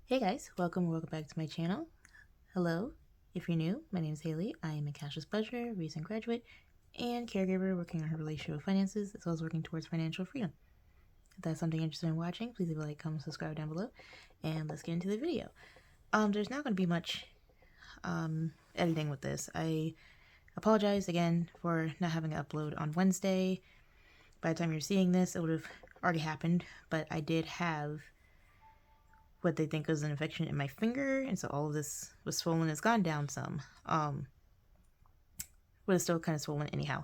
Hey guys, welcome back to my channel. Hello, if you're new, my name is Haley. I am a cashless budgeter, recent graduate, and caregiver working on her relationship with finances as well as working towards financial freedom. If that's something you're interested in watching, please leave a like, comment, subscribe down below, and let's get into the video. There's not going to be much editing with this. I apologize again for not having an upload on Wednesday. By the time you're seeing this, it would have already happened, but I did have what they think was an infection in my finger, and so all of this was swollen. It's gone down some, but it's still kind of swollen anyhow.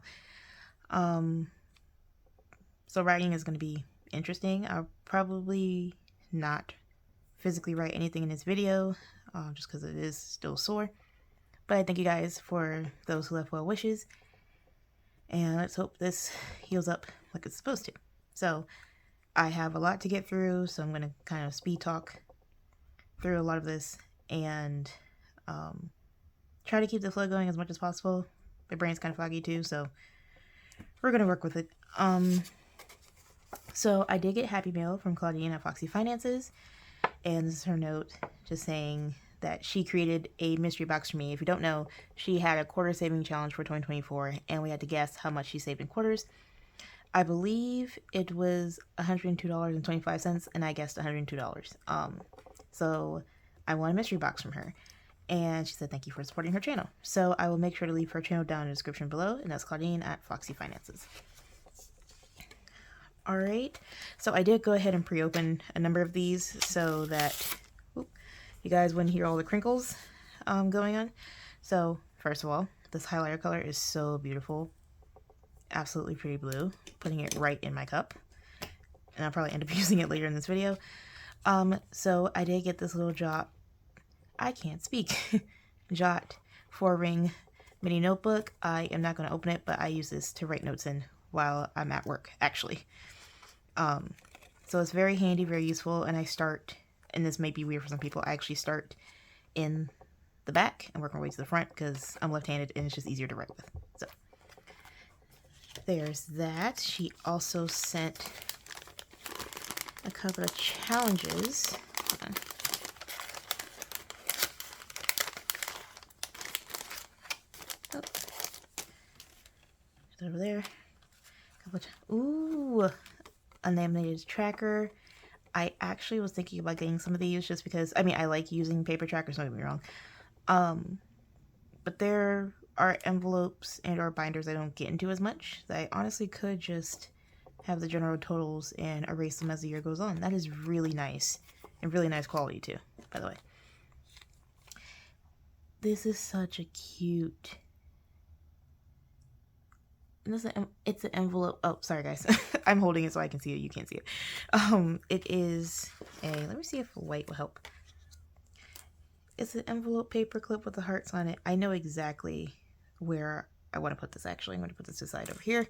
So writing is going to be interesting. I'll probably not physically write anything in this video, just because it is still sore. But I thank you guys for those who left well wishes, and let's hope this heals up like it's supposed to. So I have a lot to get through, so I'm going to kind of speed talk through a lot of this and try to keep the flow going as much as possible. My brain's kind of foggy too, so we're gonna work with it. So I did get happy mail from Claudine at Foxy Finances, and this is her note just saying that she created a mystery box for me. If you don't know, she had a quarter saving challenge for 2024, and we had to guess how much she saved in quarters. I believe it was $102.25, and I guessed $102. So I won a mystery box from her, and she said thank you for supporting her channel. So I will make sure to leave her channel down in the description below, and that's Claudine at Foxy Finances. Alright, so I did go ahead and pre-open a number of these so that you guys wouldn't hear all the crinkles going on. So first of all, this highlighter color is so beautiful. Absolutely pretty blue. Putting it right in my cup, and I'll probably end up using it later in this video. So I did get this little Jot, I can't speak, Jot 4-ring mini notebook. I am not going to open it, but I use this to write notes in while I'm at work, actually. So it's very handy, very useful, and I start, and this may be weird for some people, I actually start in the back and work my way to the front because I'm left-handed and it's just easier to write with. So there's that. She also sent a couple of challenges. Oh, over there. Ooh, a laminated tracker. I actually was thinking about getting some of these just because, I mean, I like using paper trackers, don't get me wrong. But there are envelopes and or binders I don't get into as much that I honestly could just have the general totals and erase them as the year goes on. That is really nice, and really nice quality too, by the way. This is such a cute, and it's an envelope. Oh, sorry guys. I'm holding it so I can see it. You can't see it. It is a, let me see if white will help. It's an envelope paper clip with the hearts on it. I know exactly where I want to put this actually. I'm going to put this aside over here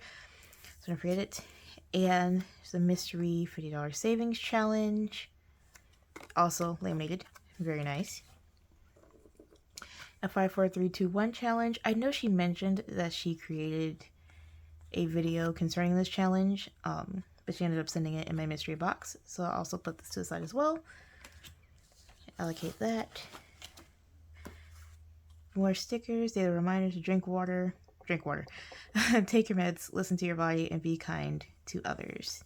so I don't forget it. And there's a mystery $50 savings challenge. Also laminated. Very nice. A 5, 4, 3, 2, 1 challenge. I know she mentioned that she created a video concerning this challenge, but she ended up sending it in my mystery box. So I'll also put this to the side as well. Allocate that. More stickers. They're a reminder to drink water. Drink water. Take your meds, listen to your body, and be kind to others.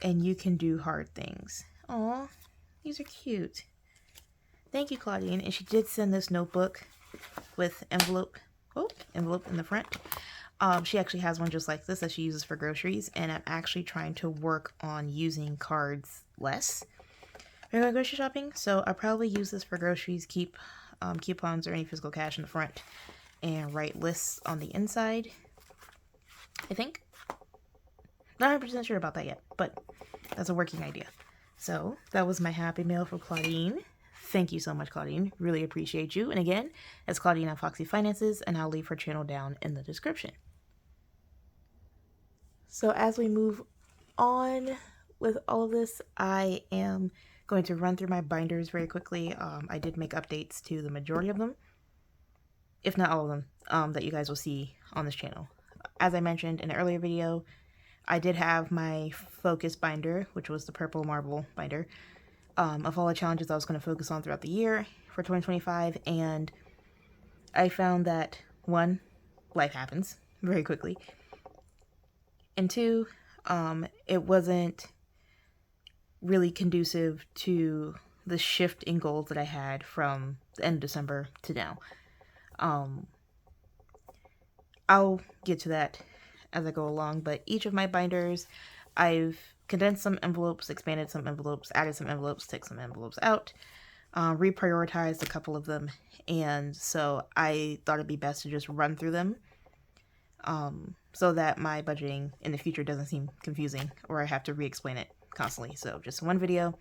And you can do hard things. Aw, these are cute. Thank you, Claudine. And she did send this notebook with envelope in the front. She actually has one just like this that she uses for groceries, and I'm actually trying to work on using cards less when I go grocery shopping. So I'll probably use this for groceries, keep coupons or any physical cash in the front, and write lists on the inside, I think. Not 100% sure about that yet, but that's a working idea. So that was my happy mail for Claudine. Thank you so much, Claudine. Really appreciate you. And again, it's Claudine at Foxy Finances, and I'll leave her channel down in the description. So as we move on with all of this, I am going to run through my binders very quickly. I did make updates to the majority of them, if not all of them, that you guys will see on this channel. As I mentioned in an earlier video, I did have my focus binder, which was the purple marble binder. of all the challenges I was going to focus on throughout the year for 2025. And I found that, one, life happens very quickly. And two, it wasn't really conducive to the shift in goals that I had from the end of December to now. I'll get to that as I go along, but each of my binders, I've condensed some envelopes, expanded some envelopes, added some envelopes, took some envelopes out, reprioritized a couple of them, and so I thought it'd be best to just run through them so that my budgeting in the future doesn't seem confusing or I have to re-explain it constantly. So just one video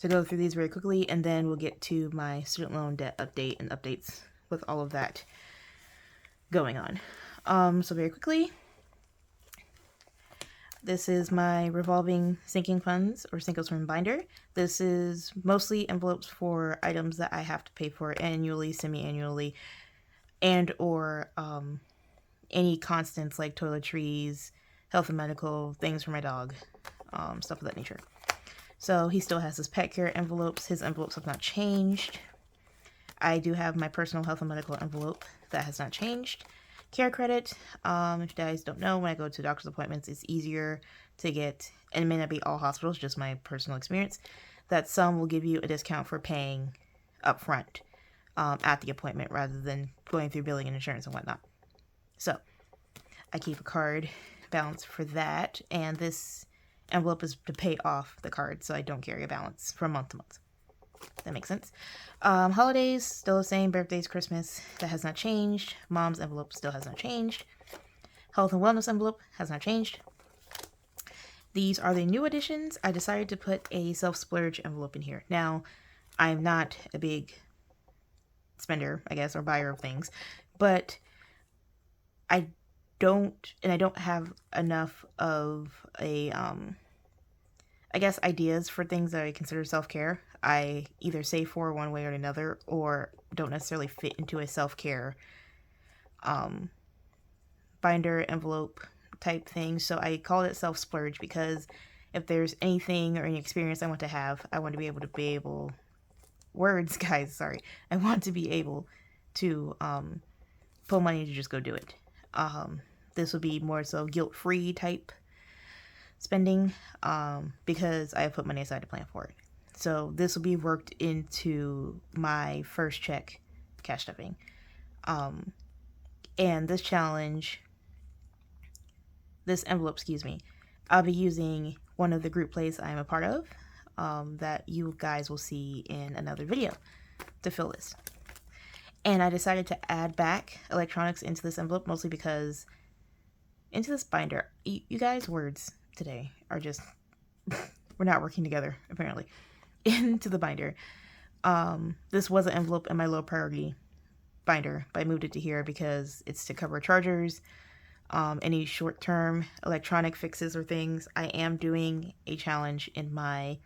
to go through these very quickly, and then we'll get to my student loan debt update and updates with all of that going on. So very quickly, this is my revolving sinking funds or single swim binder. This is mostly envelopes for items that I have to pay for annually, semi-annually, and or any constants like toiletries, health and medical, things for my dog, stuff of that nature. So he still has his pet care envelopes. His envelopes have not changed. I do have my personal health and medical envelope that has not changed. Care credit, if you guys don't know, when I go to doctor's appointments, it's easier to get, and it may not be all hospitals, just my personal experience, that some will give you a discount for paying up front at the appointment rather than going through billing and insurance and whatnot. So I keep a card balance for that, and this envelope is to pay off the card so I don't carry a balance from month to month. That makes sense. Holidays, still the same. Birthdays, Christmas, that has not changed. Mom's envelope still has not changed. Health and wellness envelope has not changed. These are the new additions. I decided to put a self-splurge envelope in here. Now, I'm not a big spender, I guess, or buyer of things, but I don't have enough of a, I guess, ideas for things that I consider self-care. I either save for one way or another, or don't necessarily fit into a self-care binder envelope type thing. So I call it self-splurge because if there's anything or any experience I want to have, I want to be able to words, guys, sorry. I want to be able to pull money to just go do it. This would be more so guilt-free type spending because I have put money aside to plan for it. So this will be worked into my first check cash stuffing. And this envelope, I'll be using one of the group plays I'm a part of that you guys will see in another video to fill this. And I decided to add back electronics into this envelope mostly because into this binder, you guys' words today are just, we're not working together apparently. Into the binder. This was an envelope in my low priority binder, but I moved it to here because it's to cover chargers, any short-term electronic fixes or things. I am doing a challenge in my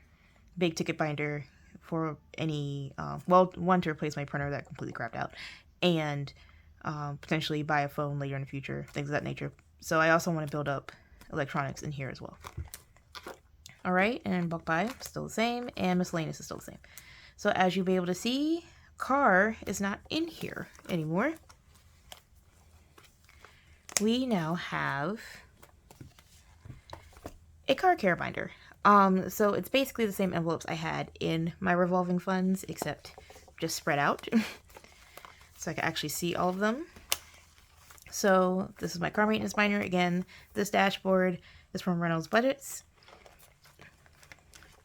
big ticket binder for any, one, to replace my printer that completely crapped out, and potentially buy a phone later in the future, things of that nature. So I also want to build up electronics in here as well. All right, and bulk buy, still the same, and miscellaneous is still the same. So as you'll be able to see, car is not in here anymore. We now have a car care binder. So it's basically the same envelopes I had in my revolving funds, except just spread out. So I can actually see all of them. So this is my car maintenance binder. Again, this dashboard is from T&L Budgets.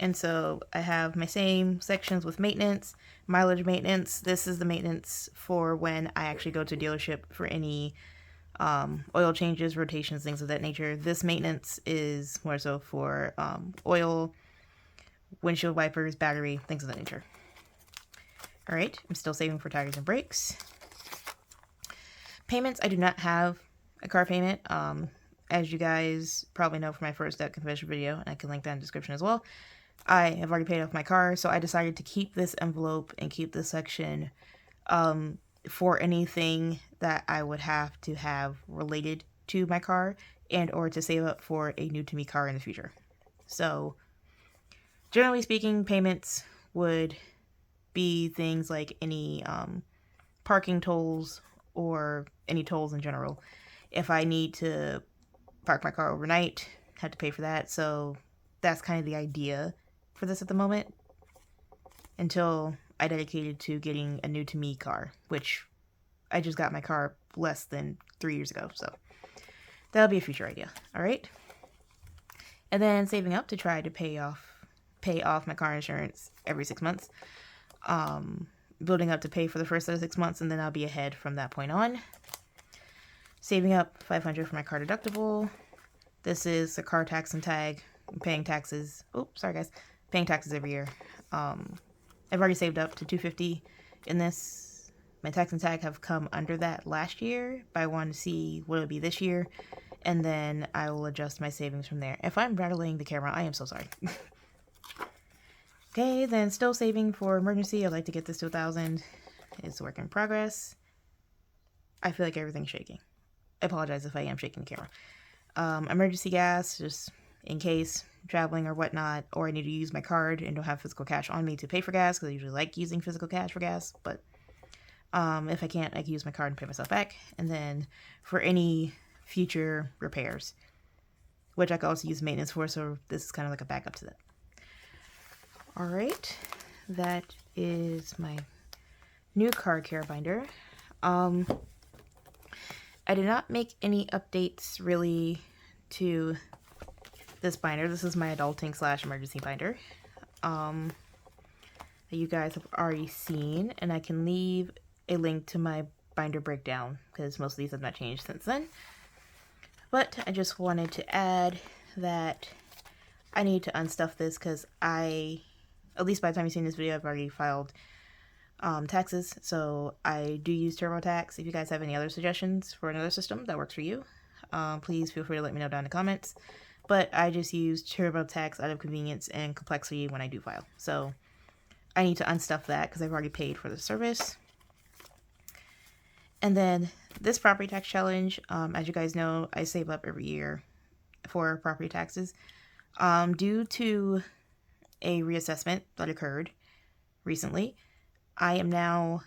And so I have my same sections with maintenance, mileage maintenance. This is the maintenance for when I actually go to a dealership for any oil changes, rotations, things of that nature. This maintenance is more so for oil, windshield wipers, battery, things of that nature. All right, I'm still saving for tires and brakes. Payments, I do not have a car payment. As you guys probably know from my first debt confession video, and I can link that in the description as well, I have already paid off my car, so I decided to keep this envelope and keep this section for anything that I would have to have related to my car and or to save up for a new to me car in the future. So Generally speaking, payments would be things like any parking tolls or any tolls in general. If I need to park my car overnight, have to pay for that. So that's kind of the idea for this at the moment, until I dedicated to getting a new to me car, which I just got my car less than 3 years ago. So that'll be a future idea. All right. And then saving up to try to pay off my car insurance every 6 months. Building up to pay for the first of the 6 months, and then I'll be ahead from that point on. Saving up $500 for my car deductible. This is the car tax and tag. I'm paying taxes. Oh, sorry guys. Paying taxes every year. I've already saved up to $250 in this. My tax and tag have come under that last year, but I wanted to see what it would be this year, and then I will adjust my savings from there. If I'm rattling the camera, I am so sorry. Okay, then still saving for emergency. I'd like to get this to 1,000. It's a work in progress. I feel like everything's shaking. I apologize if I am shaking the camera. Emergency gas, just in case traveling or whatnot, or I need to use my card and don't have physical cash on me to pay for gas, because I usually like using physical cash for gas, but if I can't, I can use my card and pay myself back. And then for any future repairs, which I can also use maintenance for, so this is kind of like a backup to that. All right, that is my new car care binder. I did not make any updates really to this binder. This is my adulting / emergency binder that you guys have already seen, and I can leave a link to my binder breakdown because most of these have not changed since then. But I just wanted to add that I need to unstuff this because at least by the time you've seen this video, I've already filed taxes. So I do use TurboTax. If you guys have any other suggestions for another system that works for you, please feel free to let me know down in the comments. But I just use TurboTax out of convenience and complexity when I do file. So I need to unstuff that because I've already paid for the service. And then this property tax challenge, as you guys know, I save up every year for property taxes. Due to a reassessment that occurred recently, I am now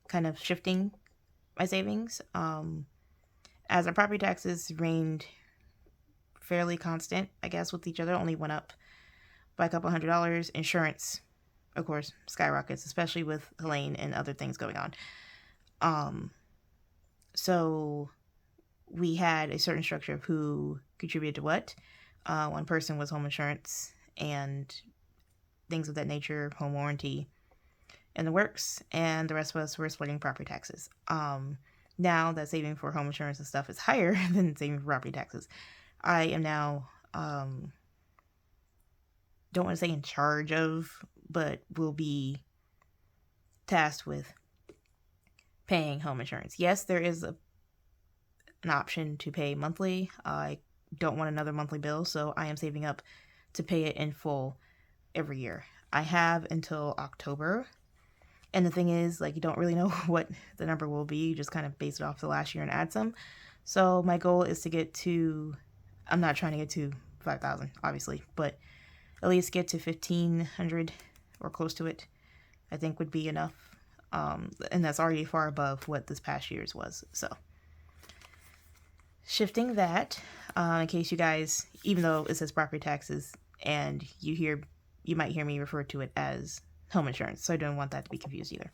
kind of shifting my savings. As our property taxes remained fairly constant, I guess, with each other, only went up by a couple $100. Insurance, of course, skyrockets, especially with Helene and other things going on. So we had a certain structure of who contributed to what. One person was home insurance and things of that nature, home warranty, and the works, and the rest of us were splitting property taxes. Now that saving for home insurance and stuff is higher than saving for property taxes, I am now, don't want to say in charge of, but will be tasked with paying home insurance. Yes, there is an option to pay monthly. I don't want another monthly bill, so I am saving up to pay it in full every year. I have until October, and the thing is, like, you don't really know what the number will be. You just kind of base it off the last year and add some. So my goal is to get to, I'm not trying to get to 5,000 obviously, but at least get to 1,500 or close to it, I think would be enough. And that's already far above what this past year's was. So shifting that, in case you guys, even though it says property taxes, and you might hear me refer to it as home insurance, so I don't want that to be confused either.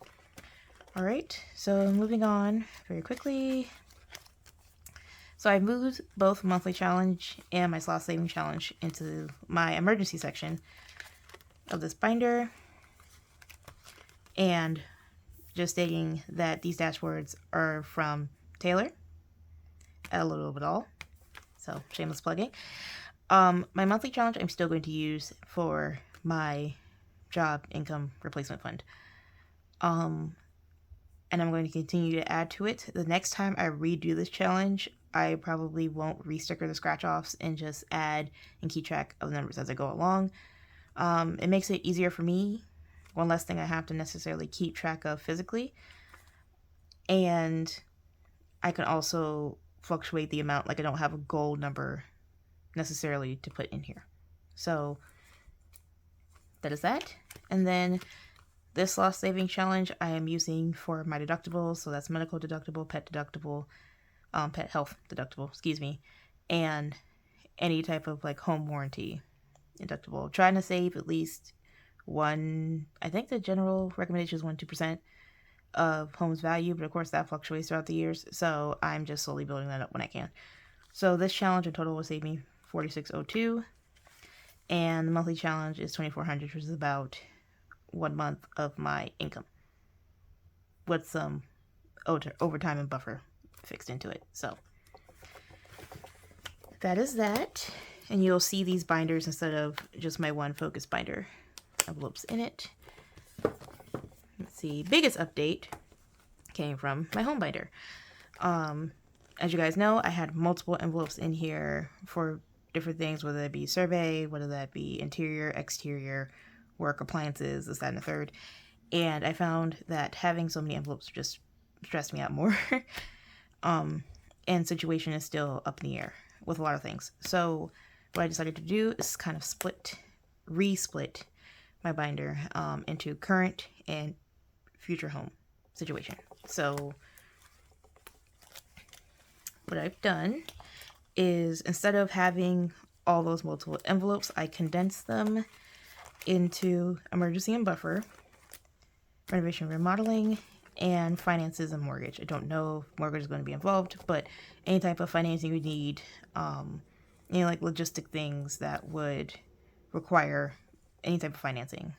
All right, so moving on very quickly. So I moved both monthly challenge and my sloth saving challenge into my emergency section of this binder, and just stating that these dashboards are from Taylor at a little bit all. So shameless plugging. My monthly challenge I'm still going to use for my job income replacement fund. And I'm going to continue to add to it. The next time I redo this challenge, I probably won't re-sticker the scratch-offs and just add and keep track of the numbers as I go along. It makes it easier for me. One less thing I have to necessarily keep track of physically. And I can also fluctuate the amount. Like, I don't have a goal number necessarily to put in here. So that is that. And then this lost savings challenge I am using for my deductibles. So that's medical deductible, pet deductible, pet health deductible, excuse me, and any type of like home warranty deductible. Trying to save at least I think the general recommendation is 1-2% of home's value, but of course that fluctuates throughout the years. So I'm just slowly building that up when I can. So this challenge in total will save me $46.02, and the monthly challenge is $2,400, which is about 1 month of my income with some overtime and buffer fixed into it. So that is that. And you'll see these binders instead of just my one focus binder envelopes in it. Let's see, biggest update came from my home binder. As you guys know, I had multiple envelopes in here for different things, whether that be survey, whether that be interior, exterior, work, appliances, this, that, and the third. And I found that having so many envelopes just stressed me out more. And situation is still up in the air with a lot of things. So what I decided to do is kind of resplit my binder into current and future home situation. So what I've done is, instead of having all those multiple envelopes, I condensed them into emergency and buffer, renovation, remodeling, and finances and mortgage. I don't know if mortgage is going to be involved, but any type of financing you need, any like logistic things that would require any type of financing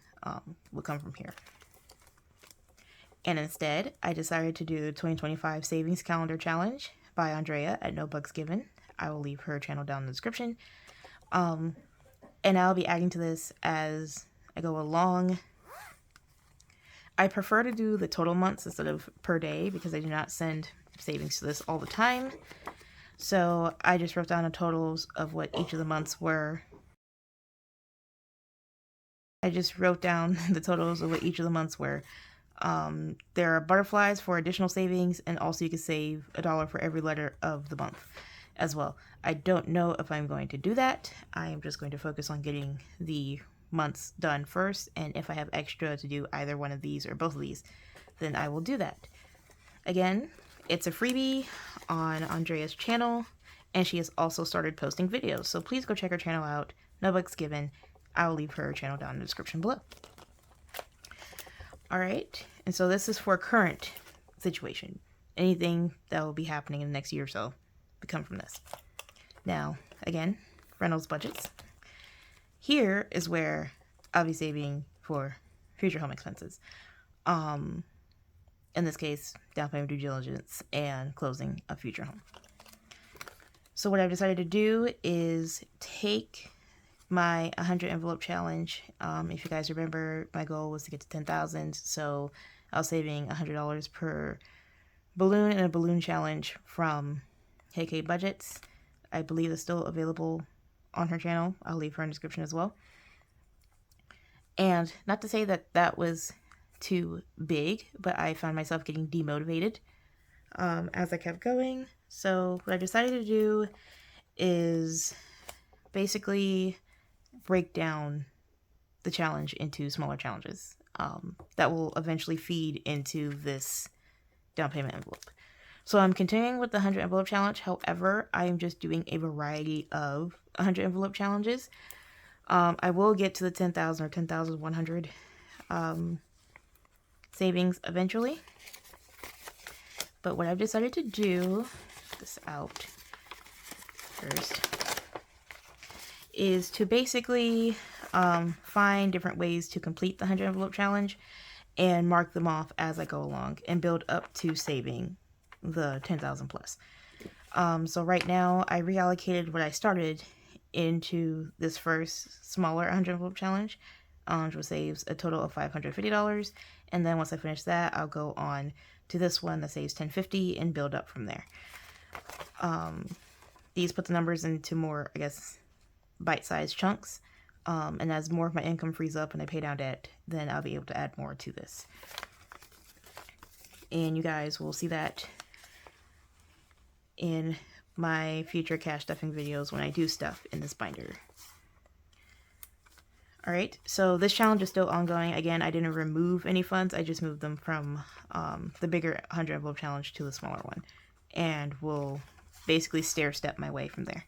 will come from here. And instead, I decided to do the 2025 Savings Calendar Challenge by Andrea at No Bugs Given. I will leave her channel down in the description. And I'll be adding to this as I go along. I prefer to do the total months instead of per day because I do not send savings to this all the time. So I just wrote down the totals of what each of the months were. There are butterflies for additional savings, and also you can save $1 for every letter of the month as well. I don't know if I'm going to do that. I am just going to focus on getting the months done first, and if I have extra to do either one of these or both of these, then I will do that. Again, it's a freebie on Andrea's channel, and she has also started posting videos, so please go check her channel out. No Bugs Given. I will leave her channel down in the description below. Alright, and so this is for current situation. Anything that will be happening in the next year or so will come from this. Now, again, Reynolds budgets. Here is where I'll be saving for future home expenses. In this case, down payment, due diligence, and closing a future home. So what I've decided to do is take my 100 envelope challenge. If you guys remember, my goal was to get to 10,000. So I was saving $100 per balloon in a balloon challenge from T&L Budgets. I believe it's still available on her channel. I'll leave her in the description as well. And not to say that that was too big, but I found myself getting demotivated as I kept going. So what I decided to do is basically break down the challenge into smaller challenges that will eventually feed into this down payment envelope. So I'm continuing with the 100 envelope challenge. However, I am just doing a variety of 100 envelope challenges. I will get to the 10,000 or 10,100 savings eventually. But what I've decided to do, this out first, is to basically find different ways to complete the 100 envelope challenge and mark them off as I go along and build up to saving the 10,000 plus. So right now I reallocated what I started into this first smaller 100 envelope challenge, which saves a total of $550. And then once I finish that, I'll go on to this one that saves $1050 and build up from there. These put the numbers into more, I guess, bite-sized chunks. And as more of my income frees up and I pay down debt, then I'll be able to add more to this. And you guys will see that in my future cash stuffing videos when I do stuff in this binder. Alright, so this challenge is still ongoing. Again, I didn't remove any funds. I just moved them from the bigger 100 envelope challenge to the smaller one. And we'll basically stair-step my way from there.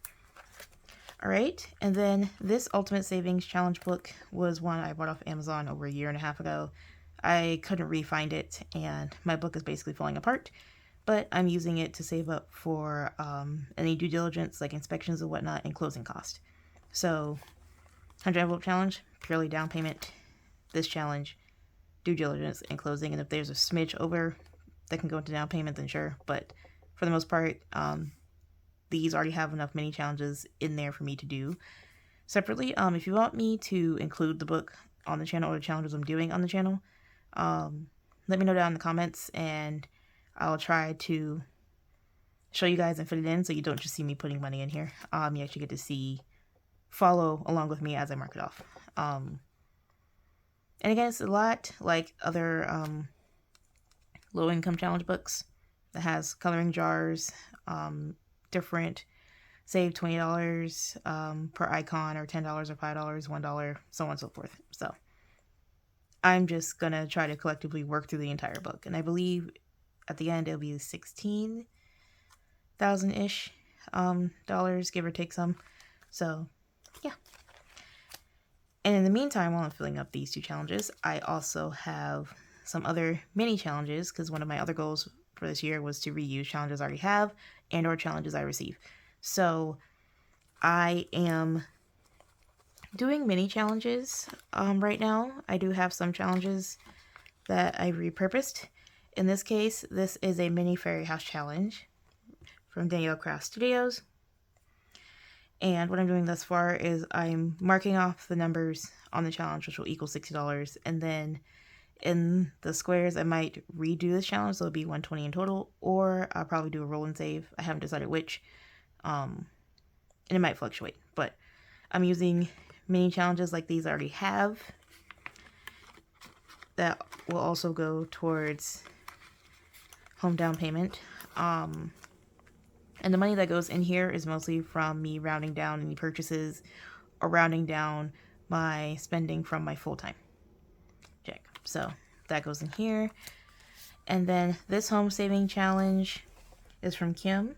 Alright, and then this Ultimate Savings Challenge book was one I bought off Amazon over a year and a half ago. I couldn't re-find it, and my book is basically falling apart. But I'm using it to save up for any due diligence, like inspections and whatnot, and closing cost. So, 100 envelope challenge, purely down payment. This challenge, due diligence and closing. And if there's a smidge over that can go into down payment, then sure. But for the most part, these already have enough mini challenges in there for me to do separately. If you want me to include the book on the channel or the challenges I'm doing on the channel, let me know down in the comments, and I'll try to show you guys and fit it in so you don't just see me putting money in here. You actually get to follow along with me as I mark it off. And again, it's a lot like other low-income challenge books that has coloring jars, different save $20 per icon, or $10 or $5, $1, so on and so forth. So I'm just gonna try to collectively work through the entire book, and I believe at the end it'll be 16,000-ish dollars, give or take some. So yeah. And in the meantime, while I'm filling up these two challenges, I also have some other mini challenges, because one of my other goals for this year was to reuse challenges I already have and or challenges I receive. So I am doing mini challenges right now. I do have some challenges that I repurposed. In this case, this is a mini fairy house challenge from Danielle Craft Studios. And what I'm doing thus far is I'm marking off the numbers on the challenge, which will equal $60. And then in the squares, I might redo this challenge, so it'll be $120 in total, or I'll probably do a roll and save. I haven't decided which. And it might fluctuate, but I'm using mini challenges like these I already have that will also go towards home down payment. And the money that goes in here is mostly from me rounding down any purchases or rounding down my spending from my full-time check. So that goes in here. And then this home saving challenge is from Kim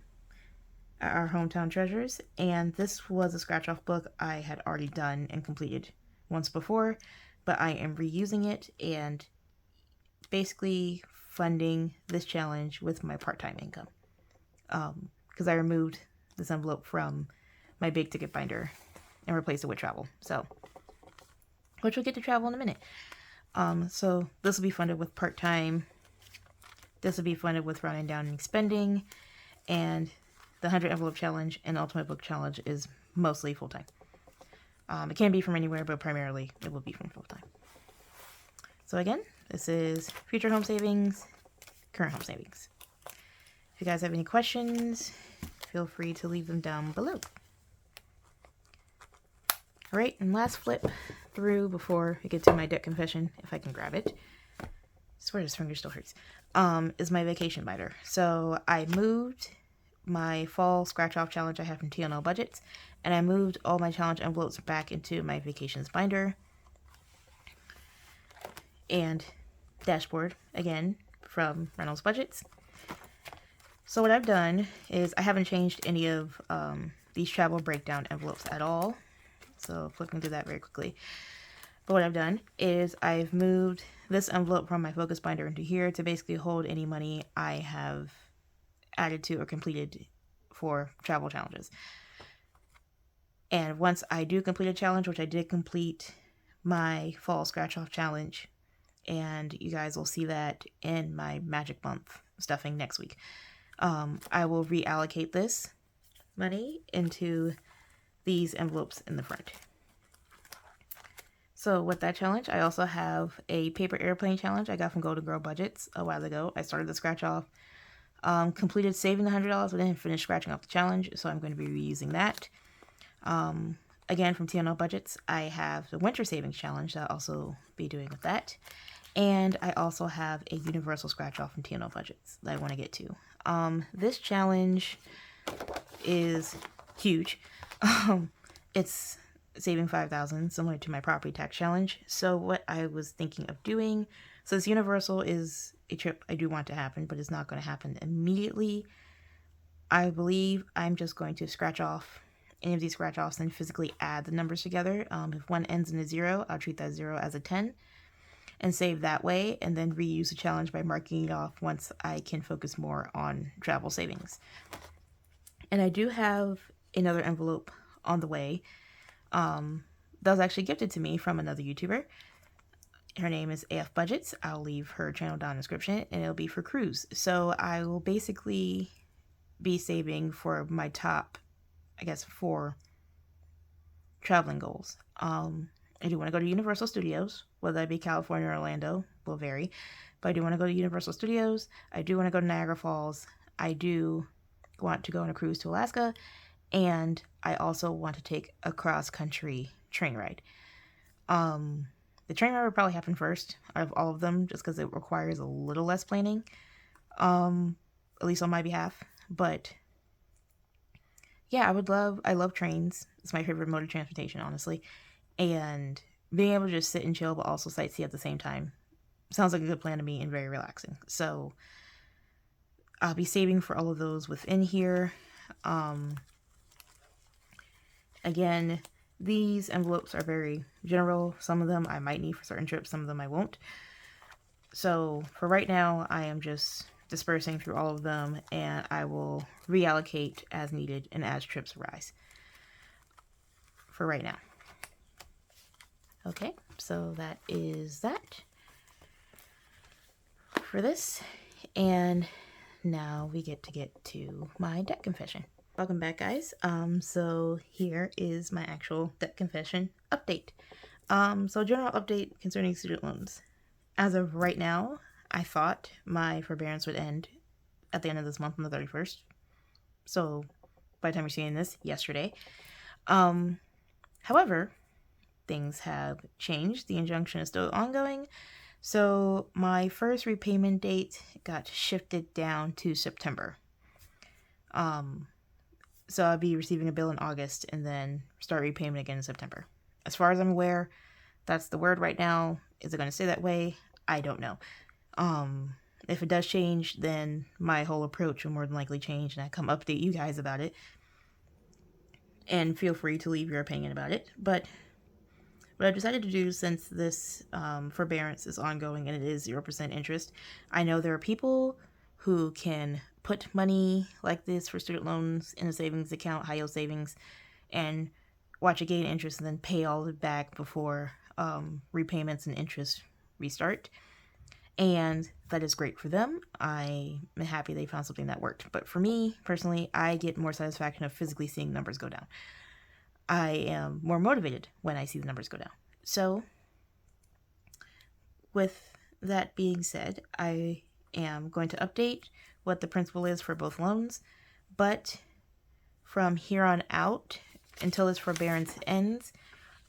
at our Hometown Treasures. And this was a scratch-off book I had already done and completed once before, but I am reusing it and basically funding this challenge with my part-time income. Because I removed this envelope from my big ticket binder and replaced it with travel. So, which we'll get to travel in a minute. So this will be funded with part-time. This will be funded with rounding down and spending. And the 100 envelope challenge and ultimate book challenge is mostly full-time. It can be from anywhere, but primarily it will be from full-time. So again, this is future home savings, current home savings. If you guys have any questions, feel free to leave them down below. All right, and last flip through before we get to my debt confession, if I can grab it. I swear this finger still hurts. Is my vacation binder. So I moved my fall scratch-off challenge I have from T&L Budgets, and I moved all my challenge envelopes back into my vacations binder. And dashboard, again, from Reynolds Budgets. So what I've done is I haven't changed any of these travel breakdown envelopes at all. So flipping through that very quickly. But what I've done is I've moved this envelope from my focus binder into here to basically hold any money I have added to or completed for travel challenges. And once I do complete a challenge, which I did complete my fall scratch-off challenge, and you guys will see that in my Magic Month stuffing next week. I will reallocate this money into these envelopes in the front. So with that challenge, I also have a paper airplane challenge I got from Golden Girl Budgets a while ago. I started the scratch off, completed saving the $100, but didn't finish scratching off the challenge, so I'm going to be reusing that. Again, from T&L Budgets, I have the winter savings challenge that I'll also be doing with that. And I also have a universal scratch off from T&L Budgets that I want to get to. This challenge is huge. It's saving $5,000, similar to my property tax challenge. So what I was thinking of doing, so this Universal is a trip I do want to happen, but it's not going to happen immediately. I believe I'm just going to scratch off any of these scratch offs and physically add the numbers together. If one ends in a 0, I'll treat that 0 as a 10 and save that way, and then reuse the challenge by marking it off once I can focus more on travel savings. And I do have another envelope on the way that was actually gifted to me from another YouTuber. Her name is AF Budgets. I'll leave her channel down in the description, and it'll be for cruise. So I will basically be saving for my top, I guess, 4 traveling goals. I do want to go to Universal Studios, whether that be California or Orlando, will vary. But I do want to go to Universal Studios. I do want to go to Niagara Falls. I do want to go on a cruise to Alaska. And I also want to take a cross-country train ride. The train ride would probably happen first out of all of them, just because it requires a little less planning, at least on my behalf. But yeah, I love trains. It's my favorite mode of transportation, honestly. And being able to just sit and chill, but also sightsee at the same time, sounds like a good plan to me and very relaxing. So I'll be saving for all of those within here. Again, these envelopes are very general. Some of them I might need for certain trips, some of them I won't. So for right now, I am just dispersing through all of them, and I will reallocate as needed and as trips arise for right now. Okay, so that is that for this, and now we get to my debt confession. Welcome back, guys. So here is my actual debt confession update. So general update concerning student loans. As of right now, I thought my forbearance would end at the end of this month on the 31st. So by the time you're seeing this, yesterday. However, things have changed. The injunction is still ongoing. So my first repayment date got shifted down to September. So I'll be receiving a bill in August and then start repayment again in September. As far as I'm aware, that's the word right now. Is it going to stay that way? I don't know. If it does change, then my whole approach will more than likely change, and I come update you guys about it. And feel free to leave your opinion about it. But what I've decided to do, since this forbearance is ongoing and it is 0% interest, I know there are people who can put money like this for student loans in a savings account, high yield savings, and watch it gain interest and then pay all of it back before repayments and interest restart. And that is great for them. I am happy they found something that worked. But for me, personally, I get more satisfaction of physically seeing numbers go down. I am more motivated when I see the numbers go down. So, with that being said, I am going to update what the principal is for both loans. But from here on out, until this forbearance ends,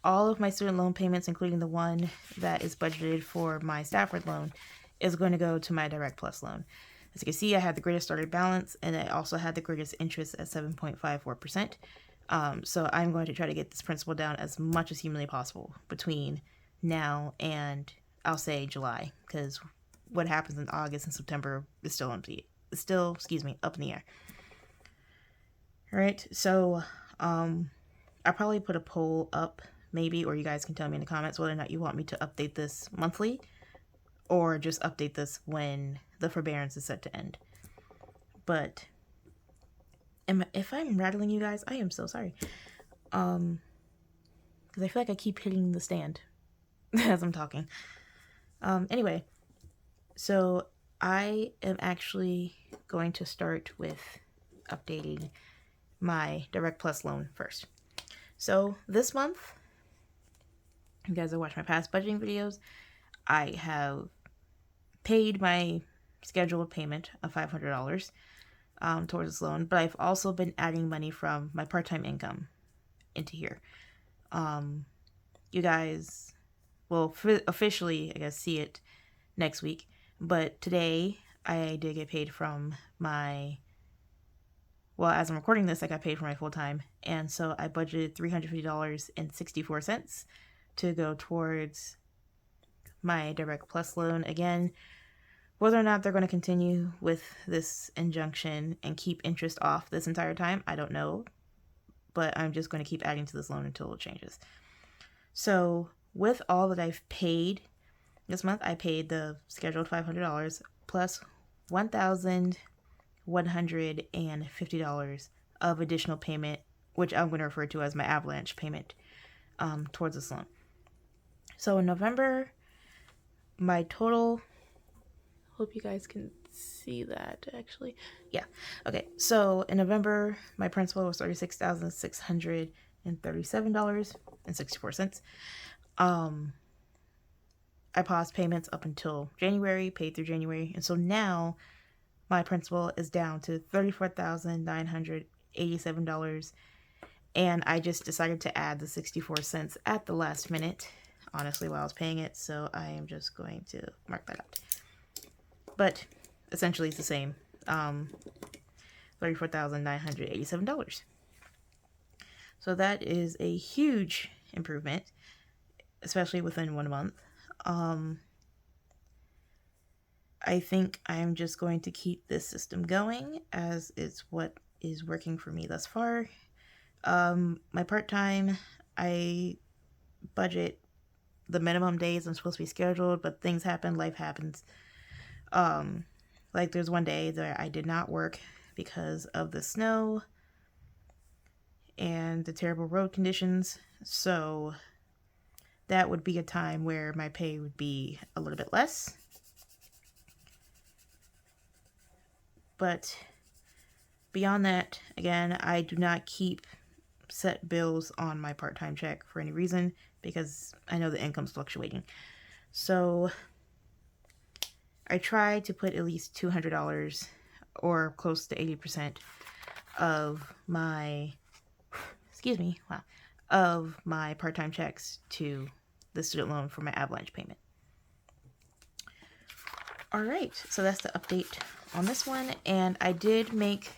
all of my student loan payments, including the one that is budgeted for my Stafford loan, is going to go to my Direct Plus loan. As you can see, I had the greatest starting balance, and I also had the greatest interest at 7.54%. So I'm going to try to get this principal down as much as humanly possible between now and, I'll say, July, because what happens in August and September is still up in the air. All right, so I'll probably put a poll up, maybe, or you guys can tell me in the comments whether or not you want me to update this monthly or just update this when the forbearance is set to end. But if I'm rattling you guys, I am so sorry. Because I feel like I keep hitting the stand as I'm talking. Anyway, so I am actually going to start with updating my Direct Plus loan first. So this month, you guys have watched my past budgeting videos. I have paid my scheduled payment of $500 towards this loan, but I've also been adding money from my part-time income into here. You guys will officially, I guess, see it next week, but today I did get paid from my well, as I'm recording this, I got paid for my full time. And so I budgeted $350.64 to go towards my Direct Plus loan. Again, whether or not they're going to continue with this injunction and keep interest off this entire time, I don't know. But I'm just going to keep adding to this loan until it changes. So with all that I've paid this month, I paid the scheduled $500 plus $1,150 of additional payment, which I'm going to refer to as my avalanche payment, towards this loan. So in November, my total, hope you guys can see that actually. Yeah. Okay. So in November, my principal was $36,637.64. I paused payments up until January, paid through January. And so now my principal is down to $34,987. And I just decided to add the 64 cents at the last minute, honestly, while I was paying it. So I am just going to mark that out. But essentially it's the same, $34,987. So that is a huge improvement, especially within 1 month. I think I'm just going to keep this system going as it's what is working for me thus far. My part-time, I budget the minimum days I'm supposed to be scheduled, but things happen, life happens. Like there's one day that I did not work because of the snow and the terrible road conditions. So that would be a time where my pay would be a little bit less. But beyond that, again, I do not keep set bills on my part-time check for any reason because I know the income's fluctuating. So I try to put at least $200 or close to 80% of my, of my part-time checks to the student loan for my avalanche payment. All right, so that's the update on this one. And I did make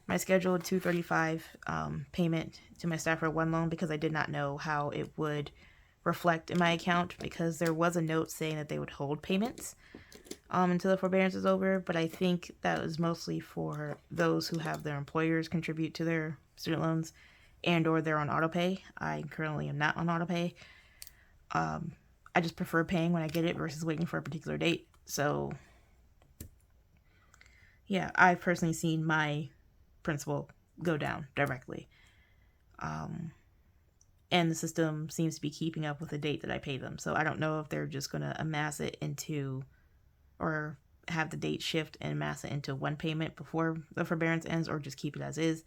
my scheduled $235 payment to my Stafford 1 loan because I did not know how it would reflect in my account because there was a note saying that they would hold payments until the forbearance is over. But I think that was mostly for those who have their employers contribute to their student loans and or they're on auto pay. I currently am not on auto pay. I just prefer paying when I get it versus waiting for a particular date. So yeah, I've personally seen my principal go down directly. And the system seems to be keeping up with the date that I pay them. So I don't know if they're just going to amass it into, or have the date shift and mass it into one payment before the forbearance ends, or just keep it as is.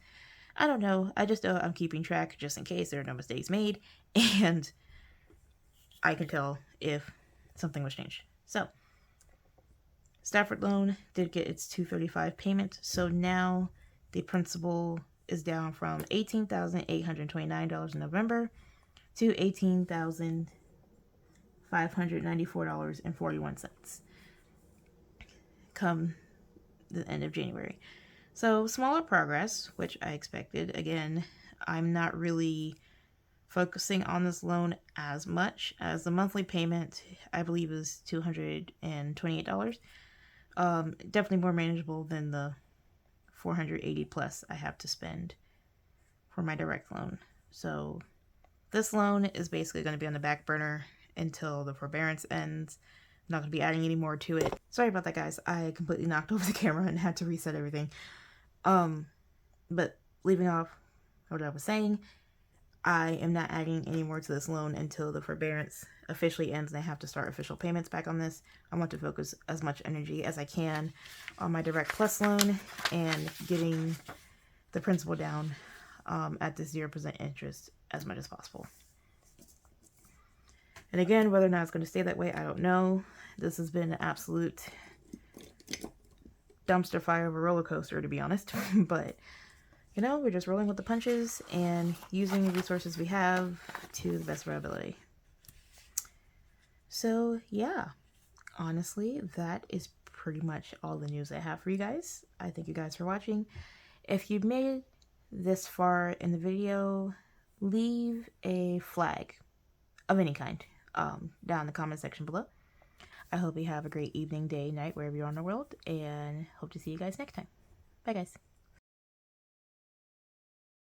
I don't know. I just know I'm keeping track just in case there are no mistakes made. And I can tell if something was changed. So Stafford loan did get its $235 payment. So now the principal is down from $18,829 in November to $18,594.41 come the end of January. So smaller progress, which I expected. Again, I'm not really focusing on this loan as much as the monthly payment, I believe, is $228. Definitely more manageable than the $480 plus I have to spend for my direct loan. So this loan is basically going to be on the back burner until the forbearance ends. I'm not going to be adding any more to it. Sorry about that, guys. I completely knocked over the camera and had to reset everything. But leaving off what I was saying, I am not adding any more to this loan until the forbearance officially ends and I have to start official payments back on this. I want to focus as much energy as I can on my Direct Plus loan and getting the principal down at the 0% interest as much as possible. And again, whether or not it's going to stay that way, I don't know. This has been an absolute dumpster fire of a roller coaster, to be honest. But you know, we're just rolling with the punches and using the resources we have to the best of our ability. So yeah, honestly, that is pretty much all the news I have for you guys. I thank you guys for watching. If you made it this far in the video, leave a flag of any kind down in the comment section below. I hope you have a great evening, day, night, wherever you are in the world, and hope to see you guys next time. Bye, guys.